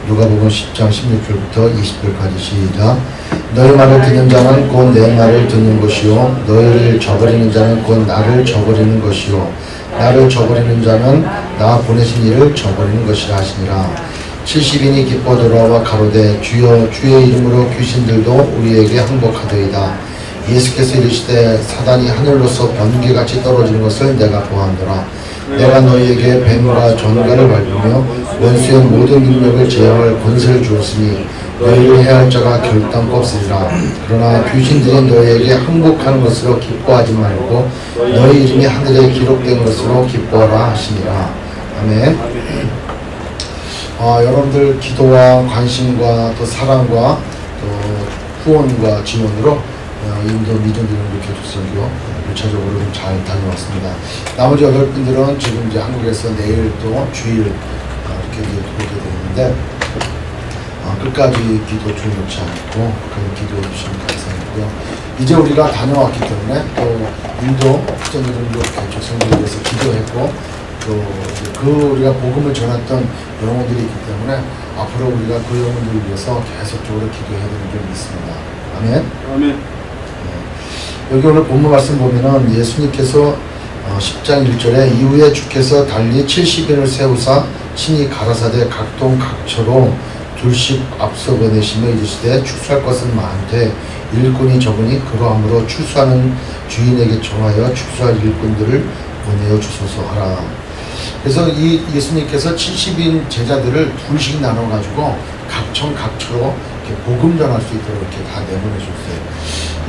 누가복음 10장 16절부터 20절까지 시작. 너희 말을 듣는 자는 곧 내 말을 듣는 것이요 너희를 저버리는 자는 곧 나를 저버리는 것이요 나를 저버리는 자는 나 보내신 이를 저버리는 것이라 하시니라. 70인이 기뻐 돌아와 가로되 주여 주의 이름으로 귀신들도 우리에게 항복하더이다. 예수께서 이르시되 사단이 하늘로서 번개같이 떨어지는 것을 내가 보았노라. 내가 너희에게 뱀과 전갈을 밟으며 원수의 모든 능력을 제어할 권세를 주었으니 너희를 해할 자가 결단코 없으리라. 그러나 귀신들이 너희에게 항복하는 것으로 기뻐하지 말고 너희 이름이 하늘에 기록된 것으로 기뻐하라 하시니라. 아멘. 여러분들 기도와 관심과 또 사랑과 또 후원과 지원으로 인도 미전도연구 교육선교 1차적으로 잘 다녀왔습니다. 나머지 8분들은 지금 이제 한국에서 내일 또 주일 이렇게 이제 들어오게 되는데 끝까지 기도 중요치 않고 그런 기도해 주시면 감사하고요. 이제 우리가 다녀왔기 때문에 또 인도 미전도연구 교육선교에 대해서 기도했고 또 그 우리가 복음을 전했던 영혼들이 있기 때문에 앞으로 우리가 그 영혼들을 위해서 계속적으로 기도해야 되는 점이 있습니다. 아멘. 아멘. 여기 오늘 본문 말씀 보면은 예수님께서 10장 1절에 이후에 주께서 달리 70인을 세우사 친히 가라사대 각동 각처로 둘씩 앞서 보내시며 이르시되 추수할 것은 많되 일꾼이 적으니 그러함으로 추수하는 주인에게 정하여 추수할 일꾼들을 보내어 주소서 하라. 그래서 이 예수님께서 70인 제자들을 둘씩 나눠가지고 각청 각처로 이렇게 복음 전할 수 있도록 이렇게 다 내보내줬어요.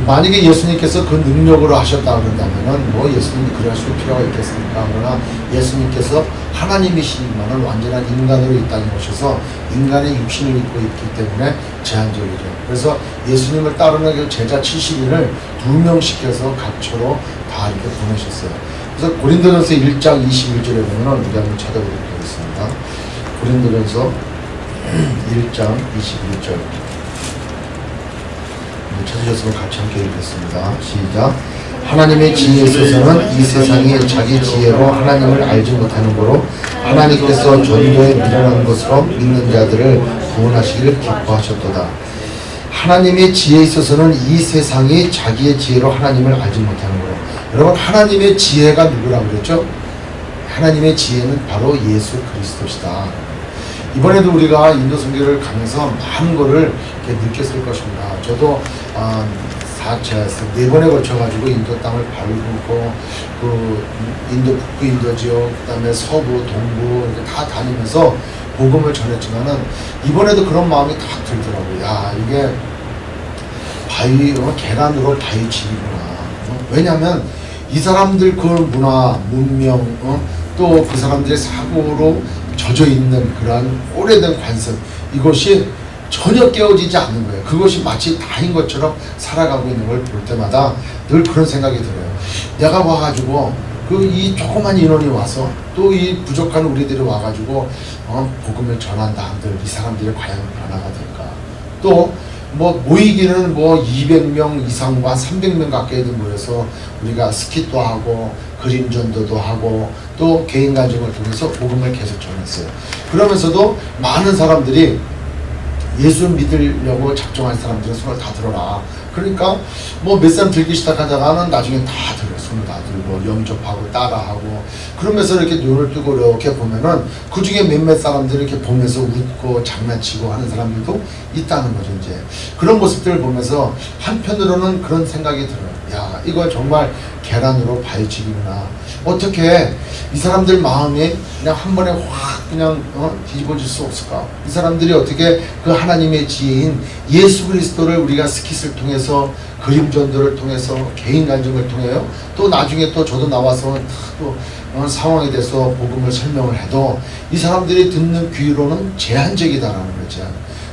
만약에 예수님께서 그 능력으로 하셨다 그런다면은 뭐 예수님이 그러실 필요가 있겠습니까? 그러나 예수님께서 하나님이시지만은 완전한 인간으로 이 땅에 오셔서 인간의 육신을 입고 있기 때문에 제한적이죠. 그래서 예수님을 따르는 그 제자 70인을 2명씩해서 각처로 다 이렇게 보내셨어요. 그래서 고린도전서 1장 21절에 보면은 우리 한번 찾아보도록 하겠습니다. 고린도전서 1장 21절. 찾으셨으면 같이 함께 읽겠습니다. 시작. 하나님의 지혜에 있어서는 이 세상이 자기 지혜로 하나님을 알지 못하는 거로 하나님께서 전도에 미련한 것으로 믿는 자들을 구원하시기를 기뻐하셨도다. 하나님의 지혜에 있어서는 이 세상이 자기의 지혜로 하나님을 알지 못하는 거로. 여러분, 하나님의 지혜가 누구라고 그랬죠? 하나님의 지혜는 바로 예수 그리스도시다. 이번에도 우리가 인도 선교를 가면서 많은 거를 이렇게 느꼈을 것입니다. 저도 4번에 걸쳐가지고 인도 땅을 밟고 그 인도 북부 인도 지역, 그다음에 서부, 동부 이렇게 다 다니면서 복음을 전했지만은 이번에도 그런 마음이 딱 들더라고요. 야, 이게 계란으로 바위 집이구나. 왜냐하면 이 사람들 그 문화, 문명, 또 그 사람들의 사고로 젖어 있는 그러한 오래된 관습, 이것이 전혀 깨어지지 않는 거예요. 그것이 마치 다인 것처럼 살아가고 있는 걸 볼 때마다 늘 그런 생각이 들어요. 내가 와가지고 이 조그만 인원이 와서 또 이 부족한 우리들이 와가지고 복음을 전한다 한들 이 사람들이 과연 변화가 될까? 또 모이기는 200명 이상과 300명 가까이도 모여서 우리가 스킷도 하고 그림 전도도 하고 또 개인 간증을 통해서 복음을 계속 전했어요. 그러면서도 많은 사람들이 예수 믿으려고 작정한 사람들은 손을 다 들어라. 그러니까 몇 사람 들기 시작하다가는 나중에 다 들어요. 손을 다 들고 영접하고 따라하고 그러면서 이렇게 눈을 뜨고 이렇게 보면은 그 중에 몇몇 사람들이 이렇게 보면서 웃고 장난치고 하는 사람들도 있다는 거죠. 이제 그런 모습들을 보면서 한편으로는 그런 생각이 들어요. 야, 이거 정말 계란으로 바위치기구나. 어떻게 이 사람들 마음이 그냥 한 번에 확 그냥 뒤집어질 수 없을까? 이 사람들이 어떻게 그 하나님의 지혜인 예수 그리스도를 우리가 스킷을 통해서 그림 전도를 통해서 개인 간증을 통해요. 또 나중에 또 저도 나와서 또 상황에 대해서 복음을 설명을 해도 이 사람들이 듣는 귀로는 제한적이다라는 거죠.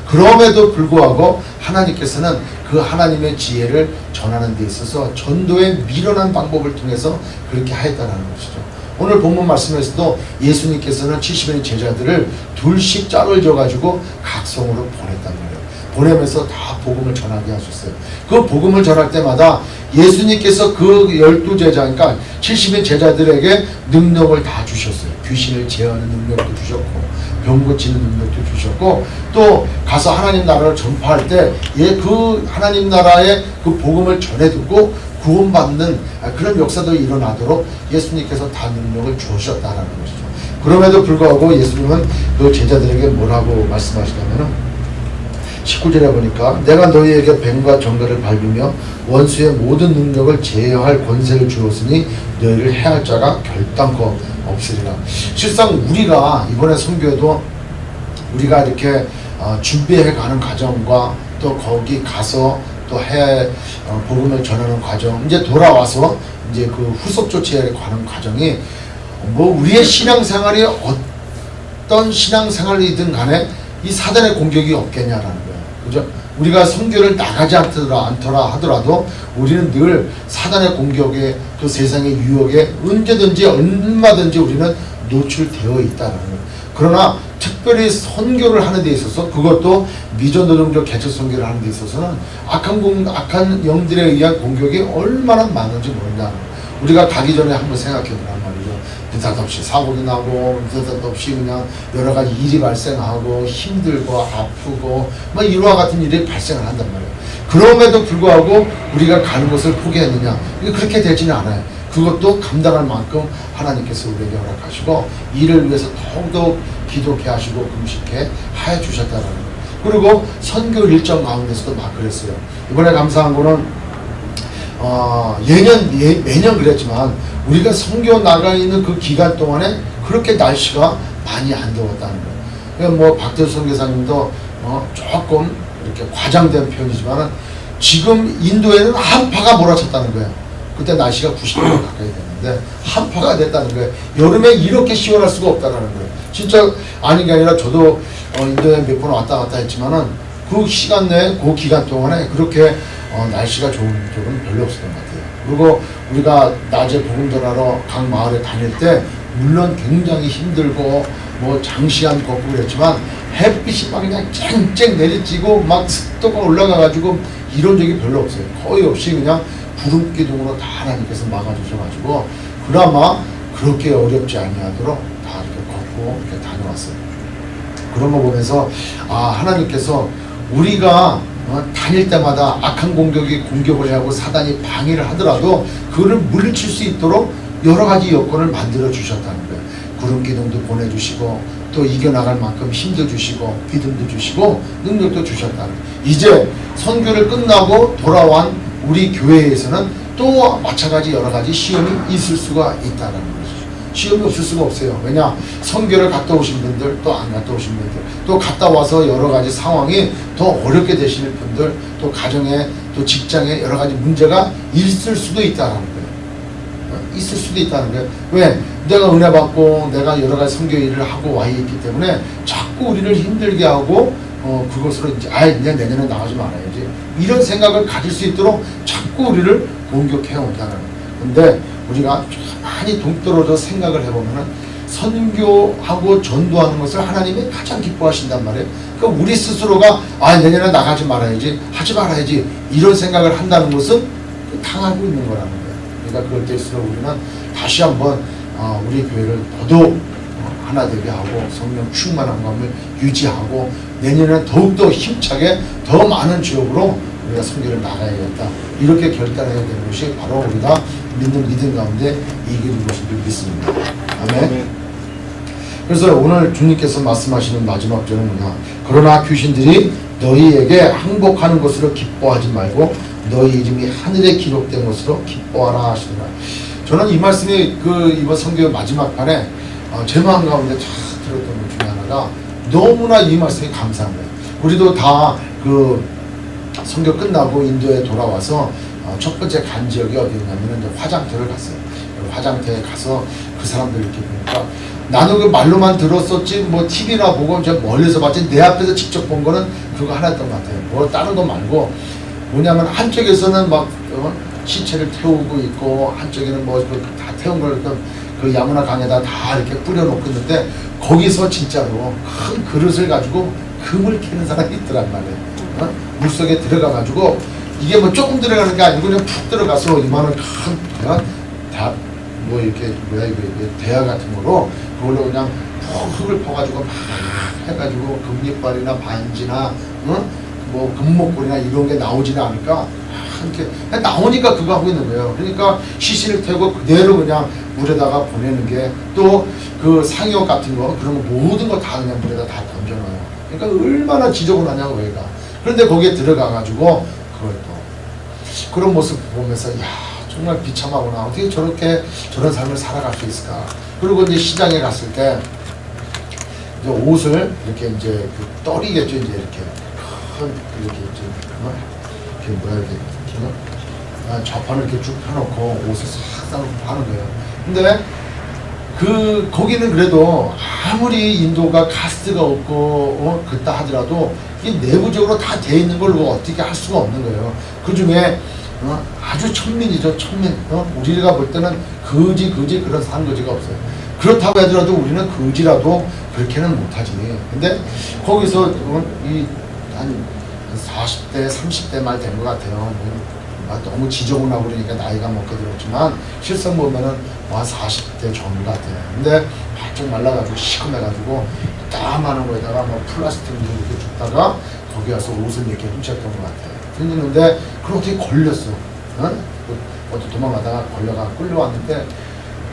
그럼에도 불구하고 하나님께서는 그 하나님의 지혜를 전하는 데 있어서 전도의 미련한 방법을 통해서 그렇게 하였다는 것이죠. 오늘 본문 말씀에서도 예수님께서는 70인의 제자들을 둘씩 짝을 져가지고 각성으로 보냈단 말이에요. 보내면서 다 복음을 전하게 하셨어요. 그 복음을 전할 때마다 예수님께서 그 12제자, 그러니까 70인 제자들에게 능력을 다 주셨어요. 귀신을 제어하는 능력도 주셨고 병 고치는 능력도 주셨고 하셨고 또 가서 하나님 나라를 전파할 때 그 하나님 나라의 그 복음을 전해 듣고 구원받는 그런 역사도 일어나도록 예수님께서 다 능력을 주셨다라는 것이죠. 그럼에도 불구하고 예수님은 그 제자들에게 뭐라고 말씀하시냐면은 19절에 보니까 내가 너희에게 뱀과 정갈을 밟으며 원수의 모든 능력을 제어할 권세를 주었으니 너희를 해할 자가 결단코 없으리라. 실상 우리가 이번에 선교에도 우리가 이렇게 준비해 가는 과정과 또 거기 가서 또 복음을 전하는 과정, 이제 돌아와서 이제 그 후속 조치에 가는 과정이 뭐 우리의 신앙생활이 어떤 신앙생활이든 간에 이 사단의 공격이 없겠냐라는 거예요. 그죠? 우리가 선교를 나가지 않더라 하더라도 우리는 늘 사단의 공격에 또 세상의 유혹에 언제든지 얼마든지 우리는 노출되어 있다는 거예요. 그러나 특별히 선교를 하는 데 있어서 그것도 미전노동적 개척 선교를 하는 데 있어서는 악한 영들에 의한 공격이 얼마나 많은지 모른다는 거예요. 우리가 가기 전에 한번 생각해 보란 말이죠. 느닷없이 사고도 나고 느닷없이 그냥 여러 가지 일이 발생하고 힘들고 아프고 뭐 이와 같은 일이 발생을 한단 말이에요. 그럼에도 불구하고 우리가 가는 것을 포기했느냐? 그렇게 되지는 않아요. 그것도 감당할 만큼 하나님께서 우리에게 허락하시고 이를 위해서 더욱더 기도케 하시고 금식케 하여 주셨다는 거예요. 그리고 선교 일정 가운데서도 막 그랬어요. 이번에 감사한 거는 매년 그랬지만 우리가 선교 나가 있는 그 기간 동안에 그렇게 날씨가 많이 안 더웠다는 거예요. 그러니까 뭐 박대수 선교사님도 조금 이렇게 과장된 표현이지만 지금 인도에는 한파가 몰아쳤다는 거예요. 그때 날씨가 90도 가까이 됐는데 한파가 됐다는 거예요. 여름에 이렇게 시원할 수가 없다는 거예요. 진짜 아닌 게 아니라 저도 인도에 몇 번 왔다 갔다 했지만은 그 시간 내에 그 기간 동안에 그렇게 날씨가 좋은 적은 별로 없었던 것 같아요. 그리고 우리가 낮에 복음 전하러 각 마을에 다닐 때 물론 굉장히 힘들고 뭐 장시간 걷고 그랬지만 햇빛이 막 그냥 쨍쨍 내리쬐고 막 습도가 올라가가지고 이런 적이 별로 없어요. 거의 없이 그냥 구름 기둥으로 다 하나님께서 막아주셔가지고 그나마 그렇게 어렵지 아니하도록 다 이렇게 걷고 이렇게 다녀왔어요. 그런 거 보면서 하나님께서 우리가 다닐 때마다 악한 공격을 하고 사단이 방해를 하더라도 그거를 물리칠 수 있도록 여러 가지 여건을 만들어 주셨다는 거예요. 구름 기둥도 보내주시고 또 이겨나갈 만큼 힘도 주시고 믿음도 주시고 능력도 주셨다는 거예요. 이제 선교를 끝나고 돌아온 우리 교회에서는 또 마찬가지 여러 가지 시험이 있을 수가 있다는 거죠. 시험이 없을 수가 없어요. 왜냐? 선교를 갔다 오신 분들, 또 안 갔다 오신 분들, 또 갔다 와서 여러 가지 상황이 더 어렵게 되시는 분들, 또 가정에, 또 직장에 여러 가지 문제가 있을 수도 있다는 거예요. 있을 수도 있다는 거예요. 왜? 내가 은혜 받고 내가 여러 가지 선교 일을 하고 와 있기 때문에 자꾸 우리를 힘들게 하고 그것으로 이제 그냥 내년에 나가지 말아야지 이런 생각을 가질 수 있도록 자꾸 우리를 공격해 온다는 거예요. 근데 우리가 많이 동떨어져 생각을 해보면은 선교하고 전도하는 것을 하나님이 가장 기뻐하신단 말이에요. 그럼 우리 스스로가 내년에 나가지 말아야지 하지 말아야지 이런 생각을 한다는 것은 당하고 있는 거라는 거예요. 그러니까 그럴 때일수록 우리는 다시 한번 우리 교회를 더더욱 하나 되게 하고 성령 충만한 감을 유지하고 내년에는 더욱더 힘차게 더 많은 지역으로 우리가 선교를 나가야겠다. 이렇게 결단해야 되는 것이 바로 우리가 믿는 믿음 가운데 이기는 것을 믿습니다. 아멘. 그래서 오늘 주님께서 말씀하시는 마지막 절은 뭐냐? 그러나 귀신들이 너희에게 항복하는 것으로 기뻐하지 말고 너희 이름이 하늘에 기록된 것으로 기뻐하라 하시더라. 저는 이 말씀이 이번 선교 마지막 판에 제 마음 가운데 쫙 들었던 것 중에 하나가 너무나 이 말씀이 감사한 거예요. 우리도 다 선교 끝나고 인도에 돌아와서 첫 번째 간 지역이 어디였냐면 화장터를 갔어요. 화장터에 가서 그 사람들 이렇게 보니까 나는 그 말로만 들었었지 뭐 TV나 보고 저 멀리서 봤지 내 앞에서 직접 본 거는 그거 하나였던 것 같아요. 뭐 다른 거 말고 뭐냐면 한쪽에서는 막 시체를 태우고 있고 한쪽에는 뭐 다 태운 걸 그 야무나 강에다 다 이렇게 뿌려놓고 있는데 거기서 진짜로 큰 그릇을 가지고 금을 캐는 사람이 있더란 말이에요. 물속에 들어가가지고 이게 뭐 조금 들어가는 게 아니고 그냥 푹 들어가서 이만한 큰 뭐 이렇게 이게 대야 같은 거로 그걸로 그냥 흙을 퍼가지고 막 해가지고 금리빨이나 반지나 뭐 금목걸이나 이런 게 나오지는 않으니까 이렇게 나오니까 그거 하고 있는 거예요. 그러니까 시신을 태우고 그대로 그냥 물에다가 보내는 게 또 그 상여 같은 거 그런 거 모든 거 다 그냥 물에다 다 던져놔요. 그러니까 얼마나 지저분하냐고 얘가. 그런데 거기에 들어가가지고 그걸 또 그런 모습 보면서 야 정말 비참하구나. 어떻게 저렇게 저런 삶을 살아갈 수 있을까. 그리고 이제 시장에 갔을 때 이제 옷을 이렇게 이제 그 떨이겠죠. 이제 이렇게 큰 이렇게 이렇게 뭐야 이렇게 좌판을 이렇게 쭉 펴놓고 옷을 싹 싸놓고 파는 거예요. 근데 거기는 그래도 아무리 인도가 가스가 없고 그렇다 하더라도 이게 내부적으로 다 돼 있는 걸 어떻게 할 수가 없는 거예요. 그 중에 아주 천민이죠. 천민. 우리가 볼 때는 거지 그런 산거지가 없어요. 그렇다고 하더라도 우리는 거지라도 그렇게는 못하지. 근데 거기서 한 40대 30대 말 된 것 같아요. 너무 지저분하고 그러니까 나이가 먹게 들었지만 실상 보면은 40대 전 같아요. 근데 바짝 말라가지고 시커매가지고 땀하는 거에다가 뭐 플라스틱 이렇게 줬다가 거기 와서 옷을 이렇게 훔쳤던 것 같아요. 그랬는데 그럼 어떻게 걸렸어. 어디 도망가다가 걸려가 끌려왔는데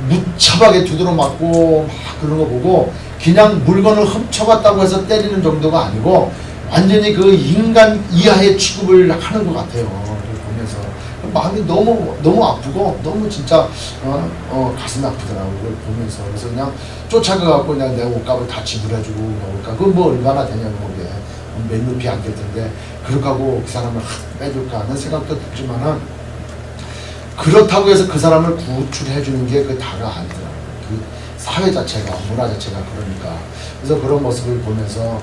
무차하게 두드러 맞고 막 그런 거 보고 그냥 물건을 훔쳐갔다고 해서 때리는 정도가 아니고 완전히 그 인간 이하의 취급을 하는 것 같아요. 보면서 마음이 너무 아프고 너무 진짜 가슴이 아프더라고요. 그걸 보면서. 그래서 그냥 쫓아가갖고 그냥 내 옷값을 다 지불해주고 먹을까. 그건 뭐 얼마나 되냐고 그게 몇 루피 안 될 텐데 그렇게 하고 그 사람을 빼줄까 하는 생각도 들지만은 그렇다고 해서 그 사람을 구출해주는 게 그 다가 아니더라고요. 그 사회 자체가 문화 자체가 그러니까. 그래서 그런 모습을 보면서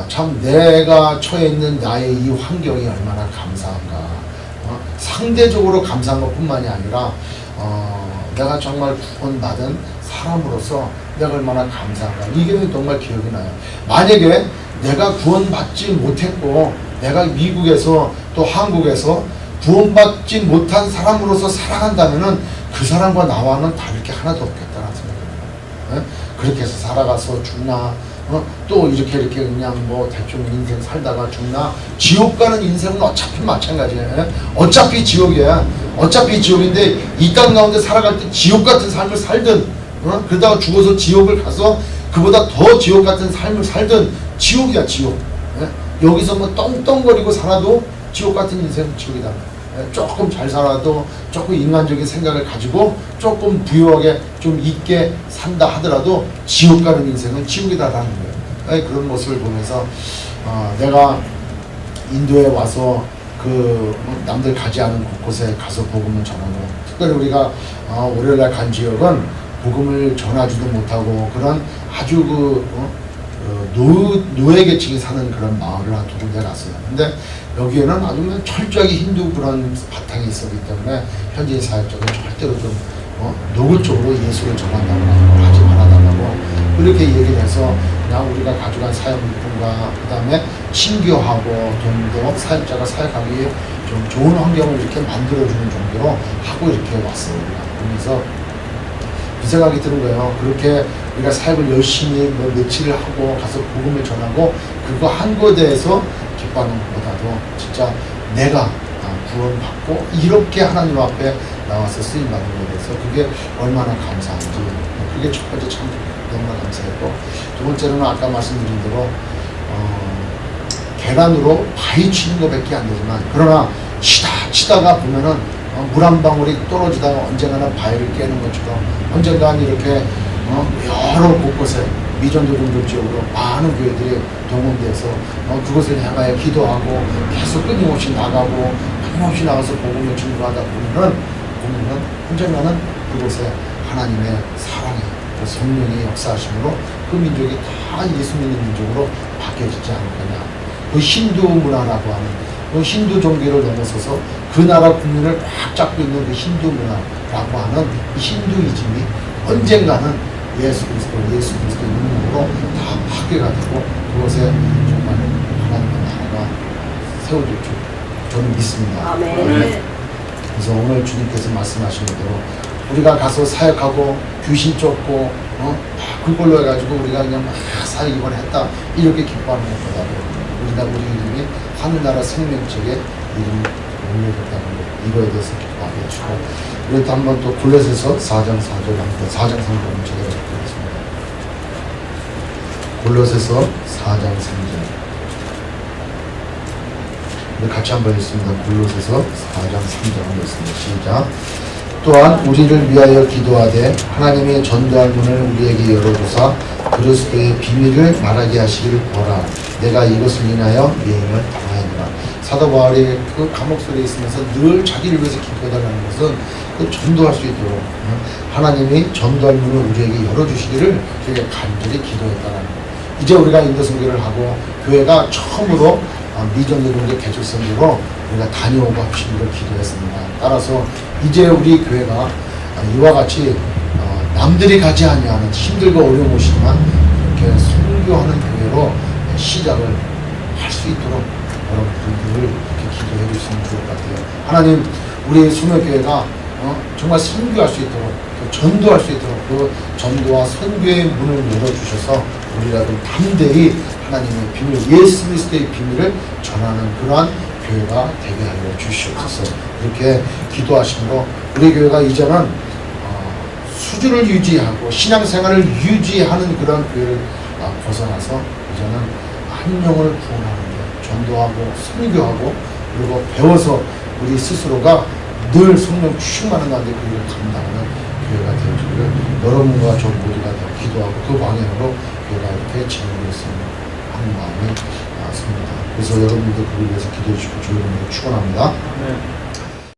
참 내가 처해 있는 나의 이 환경이 얼마나 감사한가. 상대적으로 감사한 것뿐만이 아니라 내가 정말 구원받은 사람으로서 내가 얼마나 감사한가. 이게 정말 기억이 나요. 만약에 내가 구원받지 못했고 내가 미국에서 또 한국에서 구원받지 못한 사람으로서 살아간다면은 그 사람과 나와는 다를 게 하나도 없겠다는 생각입니다. 그렇게 해서 살아가서 죽나 또 이렇게 그냥 뭐 대충 인생 살다가 죽나. 지옥 가는 인생은 어차피 마찬가지예요. 어차피 지옥이야. 어차피 지옥인데 이 땅 가운데 살아갈 때 지옥 같은 삶을 살든 그러다가 죽어서 지옥을 가서 그보다 더 지옥 같은 삶을 살든 지옥이야 지옥. 여기서 뭐 떵떵거리고 살아도 지옥 같은 인생은 지옥이다. 조금 잘 살아도 조금 인간적인 생각을 가지고 조금 부유하게 좀 있게 산다 하더라도 지옥 가는 인생은 지옥이다라는 거예요. 그런 모습을 보면서 내가 인도에 와서 그 남들 가지 않은 곳곳에 가서 복음을 전하고, 특별히 우리가 월요일날 간 지역은 복음을 전하지도 못하고 그런 아주 노예 계층이 사는 그런 마을을 한 두 군데 갔어요. 근데 여기에는 아주 철저하게 힌두 그런 바탕이 있었기 때문에 현지인 사역자가 절대로 좀 노골적으로 예수를 전한다거나 하지 말아달라고 그렇게 얘기를 해서 그냥 우리가 가져간 사역물품과 그 다음에 친교하고 좀 더 사역자가 사역하기에 좀 좋은 환경을 이렇게 만들어주는 정도로 하고 이렇게 왔어요. 그러면서 그 생각이 드는 거예요. 그렇게 우리가 사역을 열심히 며칠을 하고 가서 복음을 전하고 그거 한 것에 대해서 기뻐하는 것보다도 진짜 내가 구원받고 이렇게 하나님 앞에 나와서 쓰임받는 것에 대해서 그게 얼마나 감사한지, 그게 첫 번째 참 너무나 감사했고, 두 번째로는 아까 말씀드린 대로 계란으로 바위 치는 것밖에 안 되지만 그러나 치다가 보면은 물 한 방울이 떨어지다가 언젠가는 바위를 깨는 것처럼 언젠가는 이렇게 여러 곳곳에 미전도 종족 지역으로 많은 교회들이 동원돼서 그것을 향하여 기도하고 계속 끊임없이 나가고 끊임없이 나가서 복음을 증거하다 보면은 언젠가는 그곳에 하나님의 사랑의 그 성령의 역사하심으로 그 민족이 다 예수 믿는 민족으로 바뀌어지지 않을 거냐. 그 힌두 문화라고 하는 그 힌두 종교를 넘어서서 그 나라 국민을 꽉 잡고 있는 그 힌두 문화라고 하는 이 힌두이즘이 언젠가는 예수 그리스도의 능력으로 다 파괴가 되고 그것에 정말 하나님의 나라가 세워질 줄 저는 믿습니다. 아멘. 그래서 오늘 주님께서 말씀하신 대로 우리가 가서 사역하고 귀신 쫓고 그걸로 해가지고 우리가 그냥 막 사역을 했다 이렇게 기뻐하는 것보다도 우리 이름이 하늘나라 생명책에 이름이 올려졌다는 것, 이거에 대해서 기뻐하게 해주고, 그래도 한번 또 골로새서 4장 4절 한번 4장 3절을 찾아뵙겠습니다. 골로새서 4장 3절 우리 같이 한번 읽습니다. 골로새서 4장 3절 한번 읽습니다. 시작. 또한 우리를 위하여 기도하되 하나님의 전도할 문을 우리에게 열어주사 그리스도의 비밀을 말하게 하시기를 구하라. 내가 이것을 인하여 미행을 당하였노라. 사도 바울이 그 감옥소리에 있으면서 늘 자기를 위해서 기도해달라는 것은 그 전도할 수 있도록 하나님이 전도할 문을 우리에게 열어주시기를 되게 간절히 기도했다는 것. 이제 우리가 인도선교를 하고 교회가 처음으로 미전노동제 개척선교로 우리가 다녀오고 합심으로 기도했습니다. 따라서 이제 우리 교회가 이와 같이 남들이 가지 아니하는 힘들고 어려우시지만 이렇게 선교하는 교회로 시작을 할 수 있도록 여러분들 이렇게 기도해 주시면 좋을 것 같아요. 하나님, 우리 수묘교회가 정말 선교할 수 있도록, 전도할 수 있도록 그 전도와 선교의 문을 열어주셔서 우리라도 담대히 하나님의 비밀, 예수 그리스도의 비밀을 전하는 그러한 교회가 되게 하여 주시옵소서. 이렇게 기도하심으로 우리 교회가 이제는 수준을 유지하고 신앙생활을 유지하는 그런 교회를 벗어나서 이제는 한 명을 구원하는 것, 전도하고 선교하고 그리고 배워서 우리 스스로가 늘 성령 충만한 가운데 그 일을 감당하는 교회가 되어주기를 여러분과 저 모두가 다 기도하고 그 방향으로 교회가 이렇게 진행되었으면 하는 마음이 듭니다. 그래서 여러분들 그를 위해서 기도해 주시고 저 여러분들 축원합니다. 네.